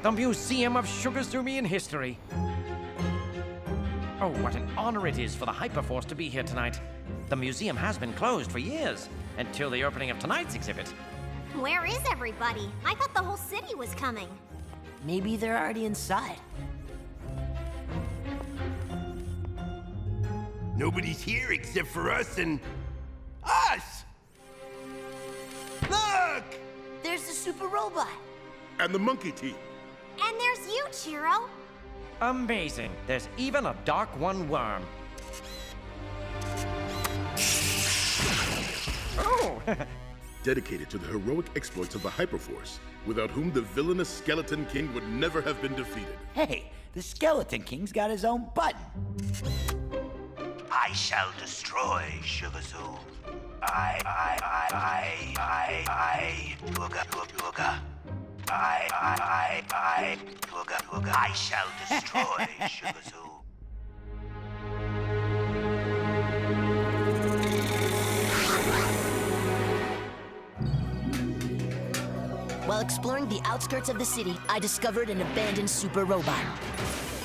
the Museum of Sugazumian History. Oh, what an honor it is for the Hyperforce to be here tonight. The museum has been closed for years, until the opening of tonight's exhibit. Where is everybody? I thought the whole city was coming. Maybe they're already inside. Nobody's here except for us and... us! Look! There's the super robot. And the monkey team. And there's you, Chiro. Amazing. There's even a Dark One worm. Oh! Dedicated to the heroic exploits of the Hyperforce, without whom the villainous Skeleton King would never have been defeated. Hey, the Skeleton King's got his own button. I shall destroy Sugazoom. Booga. I shall destroy Sugazoom. While exploring the outskirts of the city, I discovered an abandoned super robot.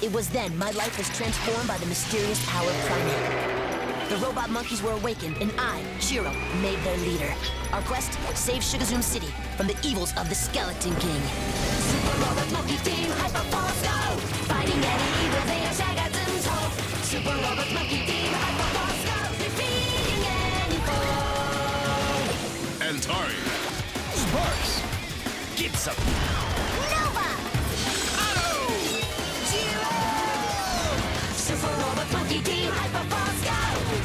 It was then my life was transformed by the mysterious power of Primate. The robot monkeys were awakened, and I, Chiro, made their leader. Our quest, save Sugazoom City from the evils of the Skeleton King. Super Robot Monkey Team, Hyperforce, go! Fighting any evil, they are Shagazoom's hope. Super Robot Monkey Team, Hyperforce, go! Defeating any foe. Antari. Sparks. Gibson. Nova! Super Robot Monkey Team, Hyperforce, go!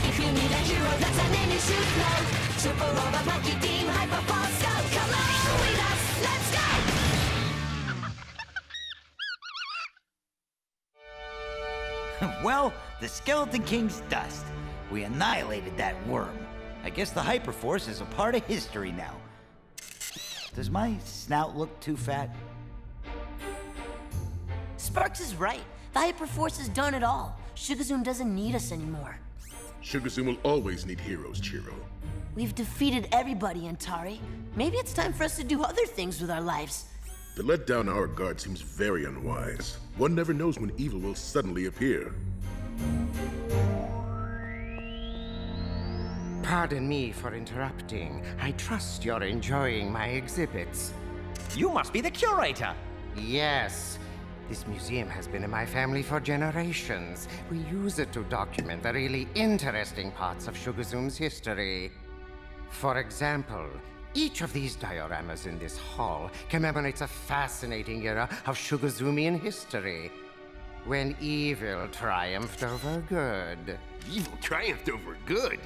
If you need a hero, that's a name you should know. Super Robot Monkey Team, Hyperforce, go! Come along with us, let's go! Well, the Skeleton King's dust. We annihilated that worm. I guess the Hyperforce is a part of history now. Does my snout look too fat? Sparks is right. The Hyperforce has done it all. Sugazoom doesn't need us anymore. Sugazoom will always need heroes, Chiro. We've defeated everybody, Antari. Maybe it's time for us to do other things with our lives. To let down our guard seems very unwise. One never knows when evil will suddenly appear. Pardon me for interrupting. I trust you're enjoying my exhibits. You must be the curator. Yes. This museum has been in my family for generations. We use it to document the really interesting parts of Sugazoom's history. For example, each of these dioramas in this hall commemorates a fascinating era of Sugazoomian history, when evil triumphed over good. Evil triumphed over good?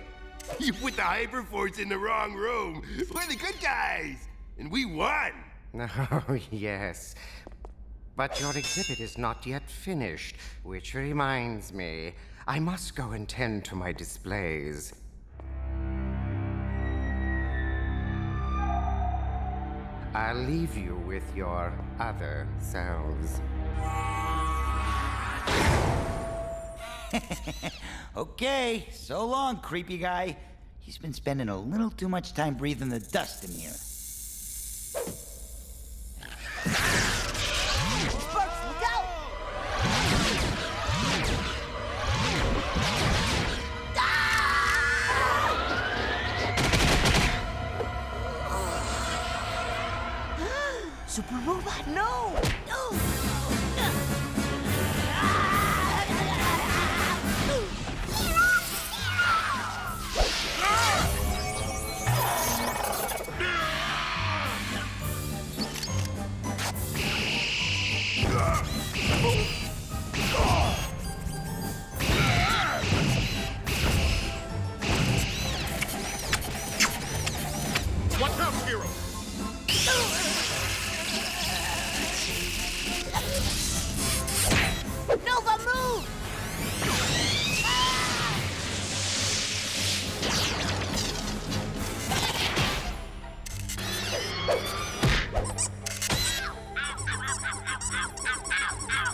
You put the Hyperforce in the wrong room. We're the good guys, and we won. Oh, yes. But your exhibit is not yet finished, which reminds me, I must go and tend to my displays. I'll leave you with your other selves. Okay, so long, creepy guy. He's been spending a little too much time breathing the dust in here. Sparks, look out! Super Robot, no! Watch out, Hero! Nova, move!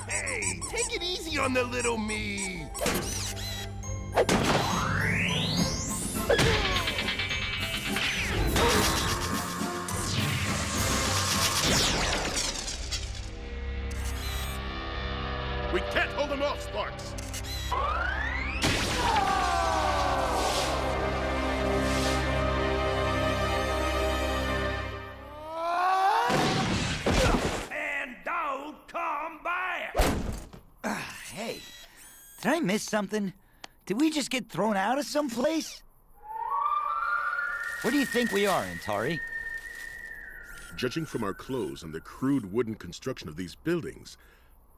Hey, take it easy on the little me. sparks. And don't come back! Hey, did I miss something? Did we just get thrown out of someplace? Where do you think we are, Antari? Judging from our clothes and the crude wooden construction of these buildings,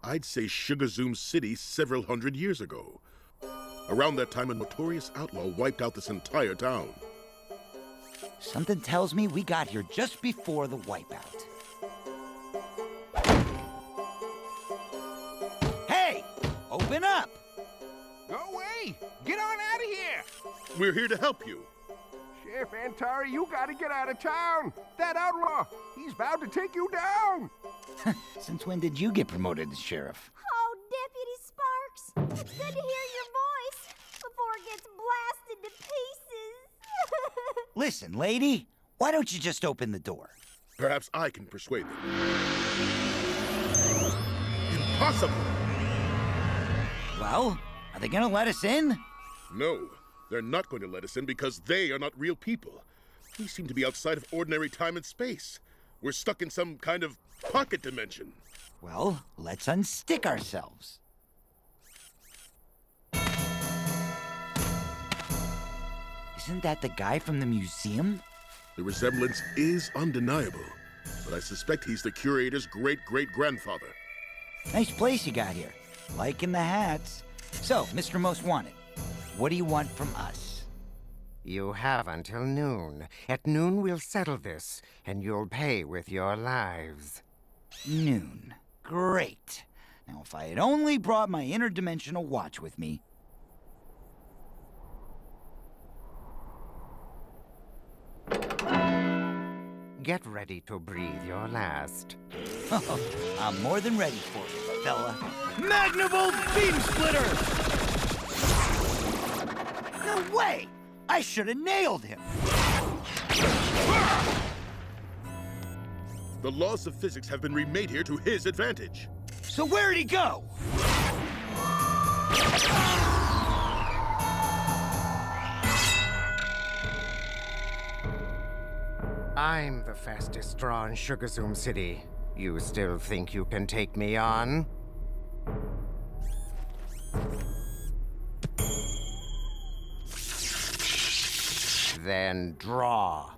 I'd say Sugar Zoom City several hundred years ago. Around that time, a notorious outlaw wiped out this entire town. Something tells me we got here just before the wipeout. Hey! Open up! Go away! Get on out of here! We're here to help you. Sheriff Antari, you gotta get out of town! That outlaw, he's bound to take you down! Since when did you get promoted to sheriff? Oh, Deputy Sparks, it's good to hear your voice before it gets blasted to pieces. Listen, lady, why don't you just open the door? Perhaps I can persuade them. Impossible! Well, are they gonna let us in? No, they're not going to let us in because they are not real people. We seem to be outside of ordinary time and space. We're stuck in some kind of pocket dimension. Well, let's unstick ourselves. Isn't that the guy from the museum? The resemblance is undeniable, but I suspect he's the curator's great-great-grandfather. Nice place you got here. Liking the hats. So, Mr. Most Wanted, what do you want from us? You have until noon. At noon, we'll settle this, and you'll pay with your lives. Noon. Great. Now, if I had only brought my interdimensional watch with me. Get ready to breathe your last. I'm more than ready for you, fella. Magnavolt Beam Splitter! No way! I should have nailed him! The laws of physics have been remade here to his advantage. So where'd he go? I'm the fastest draw in Sugar Zoom City. You still think you can take me on? Then draw.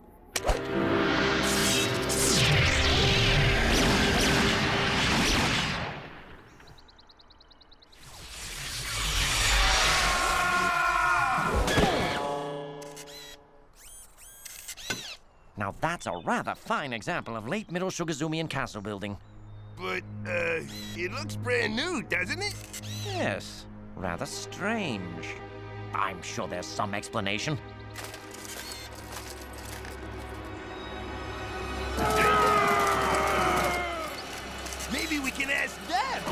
Now that's a rather fine example of late Middle Sugazumian castle building. But, it looks brand new, doesn't it? Yes, rather strange. I'm sure there's some explanation. Maybe we can ask them.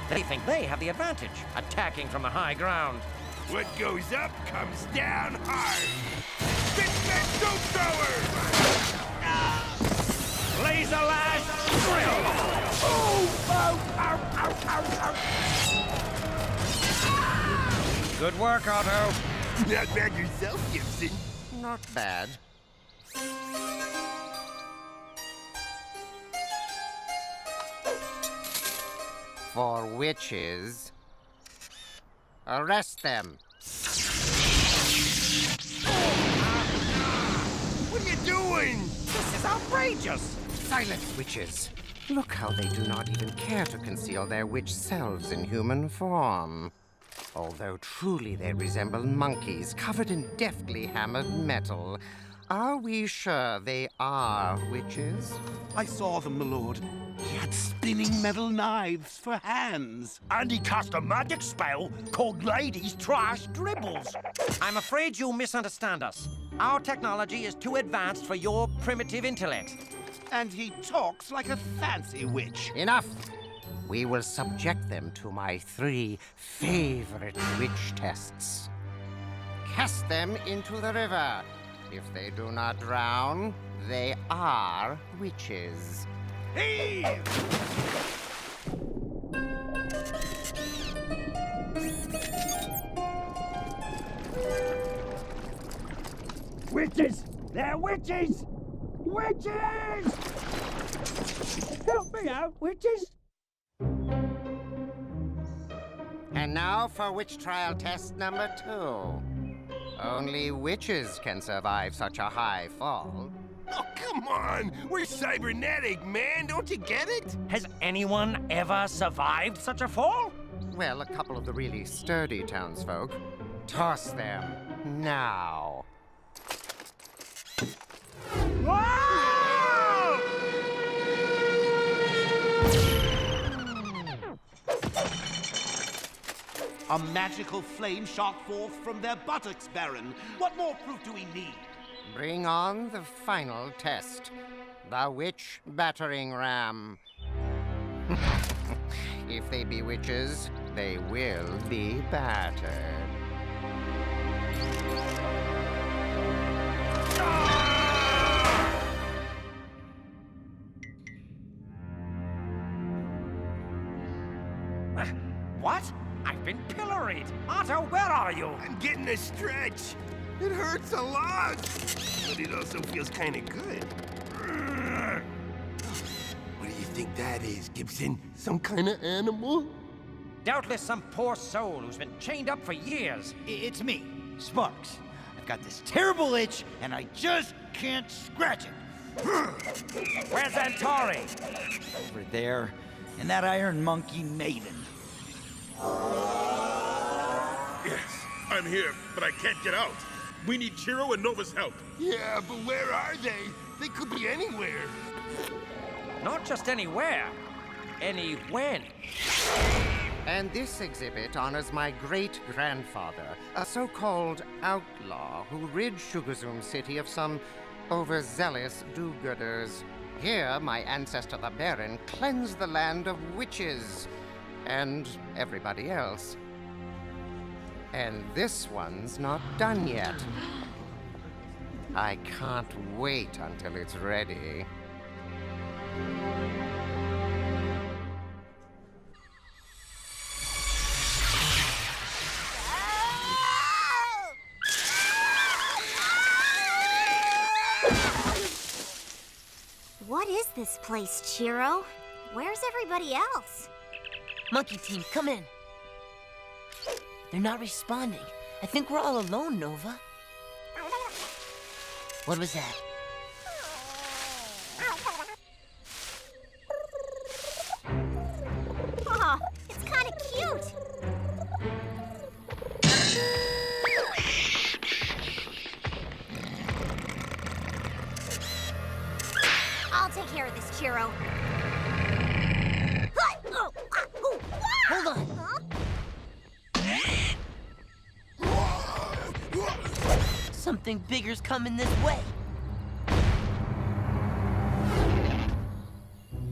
They think they have the advantage, attacking from the high ground. What goes up comes down hard. Fix that dope thrower! Laser lash, drill! Good work, Otto. Not bad yourself, Gibson. Not bad. For witches, arrest them. What are you doing? This is outrageous! Silence, witches. Look how they do not even care to conceal their witch selves in human form. Although truly they resemble monkeys covered in deftly hammered metal. Are we sure they are witches? I saw them, my lord. He had spinning metal knives for hands. And he cast a magic spell called Ladies Trash Dribbles. I'm afraid you misunderstand us. Our technology is too advanced for your primitive intellect. And he talks like a fancy witch. Enough! We will subject them to my 3 favorite witch tests. Cast them into the river. If they do not drown, they are witches. Heave! Witches! They're witches! Witches! Help me out, witches! And now for witch trial test number 2. Only witches can survive such a high fall. Oh, come on! We're cybernetic, man! Don't you get it? Has anyone ever survived such a fall? Well, a couple of the really sturdy townsfolk. Toss them now. A magical flame shot forth from their buttocks, Baron. What more proof do we need? Bring on the final test. The witch battering ram. If they be witches, they will be battered. What? I've been pilloried. Otto, where are you? I'm getting a stretch. It hurts a lot, but it also feels kind of good. What do you think that is, Gibson? Some kind of animal? Doubtless some poor soul who's been chained up for years. It's me, Sparks. I've got this terrible itch, and I just can't scratch it. Where's Antori? Over there, and that iron monkey maiden. Yes, I'm here, but I can't get out. We need Chiro and Nova's help. Yeah, but where are they? They could be anywhere. Not just anywhere. Any when. And this exhibit honors my great-grandfather, a so-called outlaw who rid Sugarzoom City of some overzealous do-gooders. Here, my ancestor the Baron cleansed the land of witches and everybody else. And this one's not done yet. I can't wait until it's ready. What is this place, Chiro? Where's everybody else? Monkey team, come in. They're not responding. I think we're all alone, Nova. What was that? Aw, it's kind of cute. I'll take care of this, Chiro. Hold on. Something bigger's coming this way.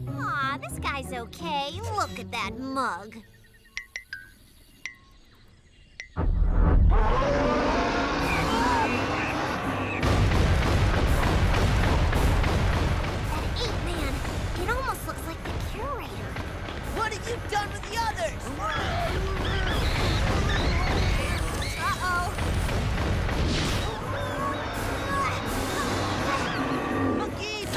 Aw, this guy's okay. Look at that mug. That ape-man, it almost looks like the curator. What have you done with the others? Uh-oh. Monkeys,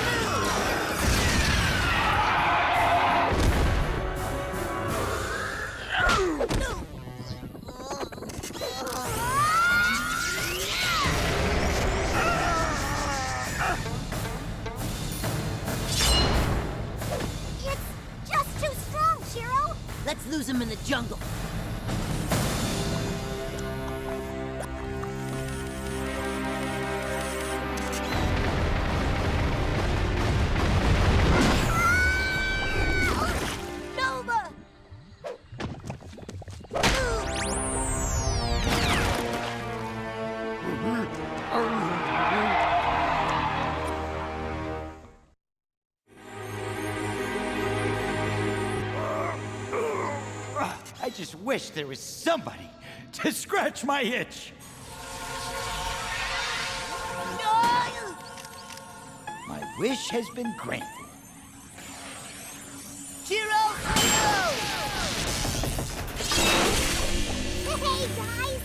It's just too strong, Chiro. Let's lose him in the jungle. Nova! I just wish there was somebody to scratch my itch. No! wish has been granted. Shiro! Hey, guys!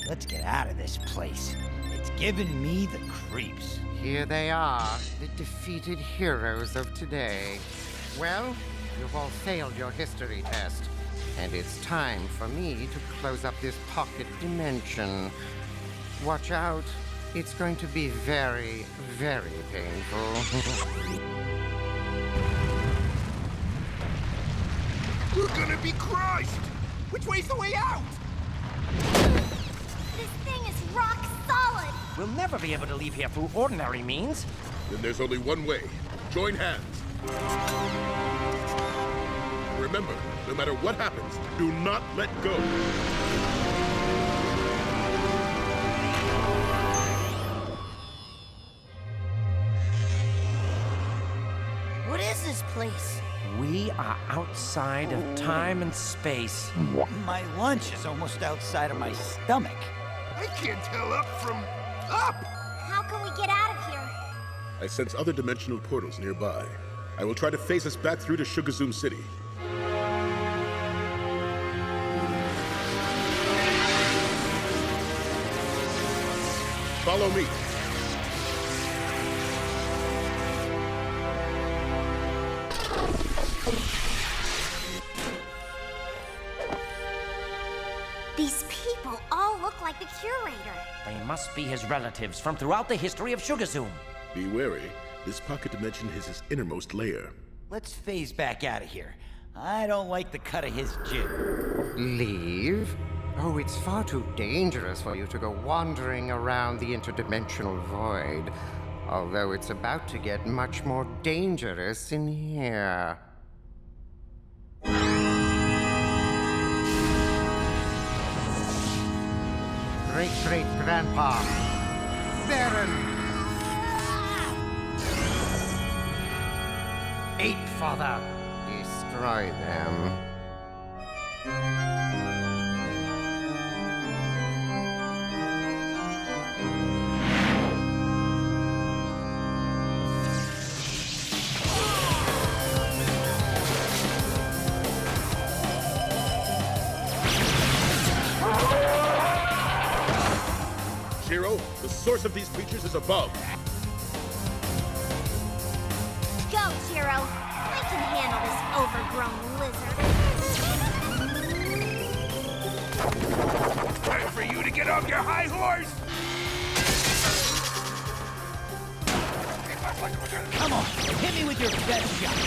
Let's get out of this place. It's giving me the creeps. Here they are, the defeated heroes of today. Well, you've all failed your history test. And it's time for me to close up this pocket dimension. Watch out. It's going to be very, very painful. We're gonna be crushed! Which way's the way out? This thing is rock solid! We'll never be able to leave here through ordinary means. Then there's only one way. Join hands. Remember, no matter what happens, do not let go. What is this place? We are outside of time and space. My lunch is almost outside of my stomach. I can't tell up from up! How can we get out of here? I sense other dimensional portals nearby. I will try to phase us back through to Sugarzoom City. Follow me. These people all look like the curator. They must be his relatives from throughout the history of Sugarzoom. Be wary. This pocket dimension is his innermost layer. Let's phase back out of here. I don't like the cut of his jib. Leave? Oh, it's far too dangerous for you to go wandering around the interdimensional void. Although it's about to get much more dangerous in here. Great-great-grandpa. Baron. Ape Father. Destroy them. Shiro, the source of these creatures is above. Go, Shiro. We can handle this overgrown lizard. Time for you to get off your high horse! Come on, hit me with your best shot.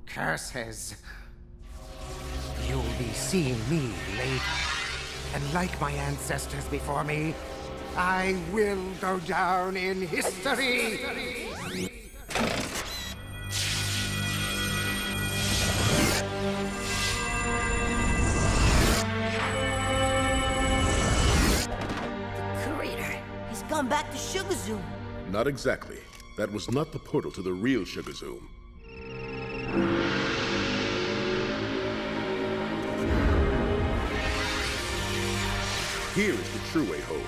Curses. You'll be seeing me later. And like my ancestors before me, I will go down in history. Curator. He's gone back to Sugarzoom. Not exactly. That was not the portal to the real Sugarzoom. Here is the true way home.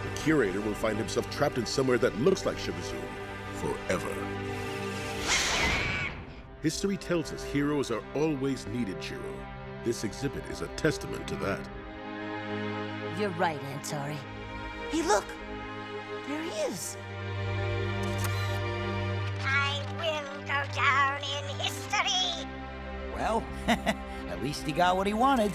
The curator will find himself trapped in somewhere that looks like Sugarzoom forever. History tells us heroes are always needed, Shiro. This exhibit is a testament to that. You're right, Antari. Hey, look! There he is. I will go down in history. Well, at least he got what he wanted.